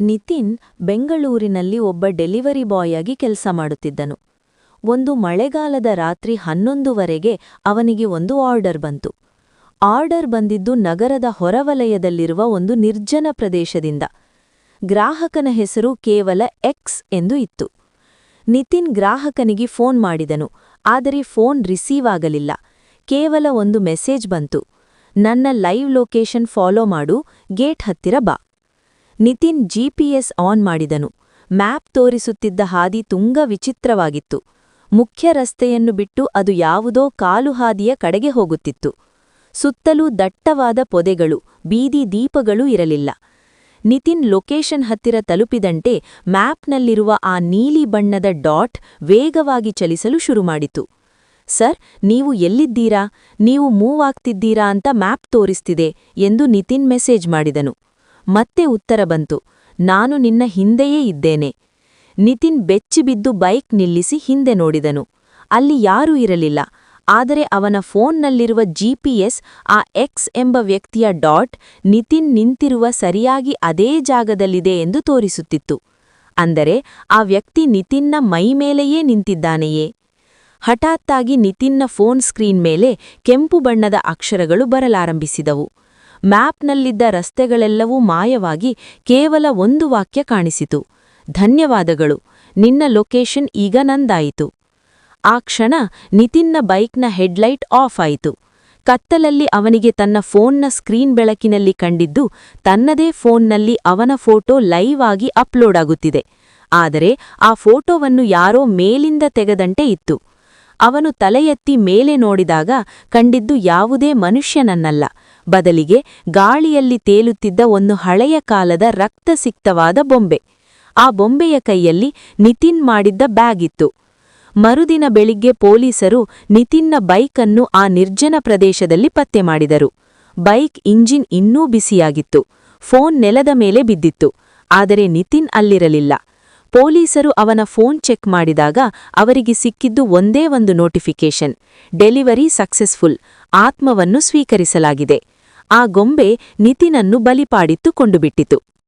ನಿತಿನ್ ಬೆಂಗಳೂರಿನಲ್ಲಿ ಒಬ್ಬ delivery boy ಆಗಿ ಕೆಲಸ ಮಾಡುತ್ತಿದ್ದನು. ಒಂದು ಮಳೆಗಾಲದ ರಾತ್ರಿ 11 ಅವನಿಗೆ ಒಂದು ಆರ್ಡರ್ ಬಂತು. ಆರ್ಡರ್ ಬಂದಿದ್ದು ನಗರದ ಹೊರವಲಯದಲ್ಲಿರುವ ಒಂದು ನಿರ್ಜನ ಪ್ರದೇಶದಿಂದ. ಗ್ರಾಹಕನ ಹೆಸರು ಕೇವಲ ಎಕ್ಸ್ ಎಂದು ಇತ್ತು. ನಿತಿನ್ ಗ್ರಾಹಕನಿಗೆ ಫೋನ್ ಮಾಡಿದನು, ಆದರೆ ಫೋನ್ ರಿಸೀವ್ ಆಗಲಿಲ್ಲ. ಕೇವಲ ಒಂದು ಮೆಸೇಜ್ ಬಂತು, ನನ್ನ ಲೈವ್ ಲೊಕೇಶನ್ ಫಾಲೋ ಮಾಡು, ಗೇಟ್ ಹತ್ತಿರ ಬಾ. ನಿತಿನ್ ಜಿಪಿಎಸ್ ಆನ್ ಮಾಡಿದನು. ಮ್ಯಾಪ್ ತೋರಿಸುತ್ತಿದ್ದ ಹಾದಿ ತುಂಗ ವಿಚಿತ್ರವಾಗಿತ್ತು. ಮುಖ್ಯ ರಸ್ತೆಯನ್ನು ಬಿಟ್ಟು ಅದು ಯಾವುದೋ ಕಾಲುಹಾದಿಯ ಕಡೆಗೆ ಹೋಗುತ್ತಿತ್ತು. ಸುತ್ತಲೂ ದಟ್ಟವಾದ ಪೊದೆಗಳು, ಬೀದಿ ದೀಪಗಳೂ ಇರಲಿಲ್ಲ. ನಿತಿನ್ ಲೊಕೇಶನ್ ಹತ್ತಿರ ತಲುಪಿದಂತೆ ಮ್ಯಾಪ್ನಲ್ಲಿರುವ ಆ ನೀಲಿ ಬಣ್ಣದ ಡಾಟ್ ವೇಗವಾಗಿ ಚಲಿಸಲು ಶುರುಮಾಡಿತು. ಸರ್, ನೀವು ಎಲ್ಲಿದ್ದೀರಾ? ನೀವು ಮೂವ್ ಆಗ್ತಿದ್ದೀರಾ ಅಂತ ಮ್ಯಾಪ್ ತೋರಿಸ್ತಿದೆ ಎಂದು ನಿತಿನ್ ಮೆಸೇಜ್ ಮಾಡಿದನು. ಮತ್ತೆ ಉತ್ತರ ಬಂತು, ನಾನು ನಿನ್ನ ಹಿಂದೆಯೇ ಇದ್ದೇನೆ. ನಿತಿನ್ ಬೆಚ್ಚಿಬಿದ್ದು ಬೈಕ್ ನಿಲ್ಲಿಸಿ ಹಿಂದೆ ನೋಡಿದನು. ಅಲ್ಲಿ ಯಾರೂ ಇರಲಿಲ್ಲ. ಆದರೆ ಅವನ ಫೋನ್ನಲ್ಲಿರುವ ಜಿಪಿಎಸ್ ಆ ಎಕ್ಸ್ ಎಂಬ ವ್ಯಕ್ತಿಯ ಡಾಟ್ ನಿತಿನ್ ನಿಂತಿರುವ ಸರಿಯಾಗಿ ಅದೇ ಜಾಗದಲ್ಲಿದೆ ಎಂದು ತೋರಿಸುತ್ತಿತ್ತು. ಅಂದರೆ ಆ ವ್ಯಕ್ತಿ ನಿತಿನ್ನ ಮೈಮೇಲೆಯೇ ನಿಂತಿದ್ದಾನೆಯೇ? ಹಠಾತ್ತಾಗಿ ನಿತಿನ್ನ ಫೋನ್ ಸ್ಕ್ರೀನ್ ಮೇಲೆ ಕೆಂಪು ಬಣ್ಣದ ಅಕ್ಷರಗಳು ಬರಲಾರಂಭಿಸಿದವು. ಮ್ಯಾಪ್ನಲ್ಲಿದ್ದ ರಸ್ತೆಗಳೆಲ್ಲವೂ ಮಾಯವಾಗಿ ಕೇವಲ ಒಂದು ವಾಕ್ಯ ಕಾಣಿಸಿತು, ಧನ್ಯವಾದಗಳು, ನಿನ್ನ ಲೊಕೇಶನ್ ಈಗ ನಂದಾಯಿತು. ಆ ಕ್ಷಣ ನಿತಿನ್ನ ಬೈಕ್ನ ಹೆಡ್ಲೈಟ್ ಆಫ್ ಆಯಿತು. ಕತ್ತಲಲ್ಲಿ ಅವನಿಗೆ ತನ್ನ ಫೋನ್ನ ಸ್ಕ್ರೀನ್ ಬೆಳಕಿನಲ್ಲಿ ಕಂಡಿದ್ದು ತನ್ನದೇ ಫೋನ್ನಲ್ಲಿ ಅವನ ಫೋಟೋ ಲೈವ್ ಆಗಿ ಅಪ್ಲೋಡ್ ಆಗುತ್ತಿದೆ. ಆದರೆ ಆ ಫೋಟೋವನ್ನು ಯಾರೋ ಮೇಲಿಂದ ತೆಗೆದಂತೆ ಇತ್ತು. ಅವನು ತಲೆ ಎತ್ತಿ ಮೇಲೆ ನೋಡಿದಾಗ ಕಂಡಿದ್ದು ಯಾವುದೇ ಮನುಷ್ಯನನ್ನಲ್ಲ, ಬದಲಿಗೆ ಗಾಳಿಯಲ್ಲಿ ತೇಲುತ್ತಿದ್ದ ಒಂದು ಹಳೆಯ ಕಾಲದ ರಕ್ತಸಿಕ್ತವಾದ ಬೊಂಬೆ. ಆ ಬೊಂಬೆಯ ಕೈಯಲ್ಲಿ ನಿತಿನ್ ಮಾಡಿದ್ದ ಬ್ಯಾಗ್ ಇತ್ತು. ಮರುದಿನ ಬೆಳಿಗ್ಗೆ ಪೊಲೀಸರು ನಿತಿನ್ನ ಬೈಕನ್ನು ಆ ನಿರ್ಜನ ಪ್ರದೇಶದಲ್ಲಿ ಪತ್ತೆ ಮಾಡಿದರು. ಬೈಕ್ ಇಂಜಿನ್ ಇನ್ನೂ ಬಿಸಿಯಾಗಿತ್ತು. ಫೋನ್ ನೆಲದ ಮೇಲೆ ಬಿದ್ದಿತ್ತು. ಆದರೆ ನಿತಿನ್ ಅಲ್ಲಿರಲಿಲ್ಲ. ಪೊಲೀಸರು ಅವನ ಫೋನ್ ಚೆಕ್ ಮಾಡಿದಾಗ ಅವರಿಗೆ ಸಿಕ್ಕಿದ್ದು ಒಂದೇ ಒಂದು ನೋಟಿಫಿಕೇಶನ್, ಡೆಲಿವರಿ ಸಕ್ಸೆಸ್ಫುಲ್, ಆತ್ಮವನ್ನು ಸ್ವೀಕರಿಸಲಾಗಿದೆ. ಆ ಗೊಂಬೆ ನಿತಿನನ್ನು ಬಲಿಪಾಡಿತ್ತು ಕೊಂಡುಬಿಟ್ಟಿತು.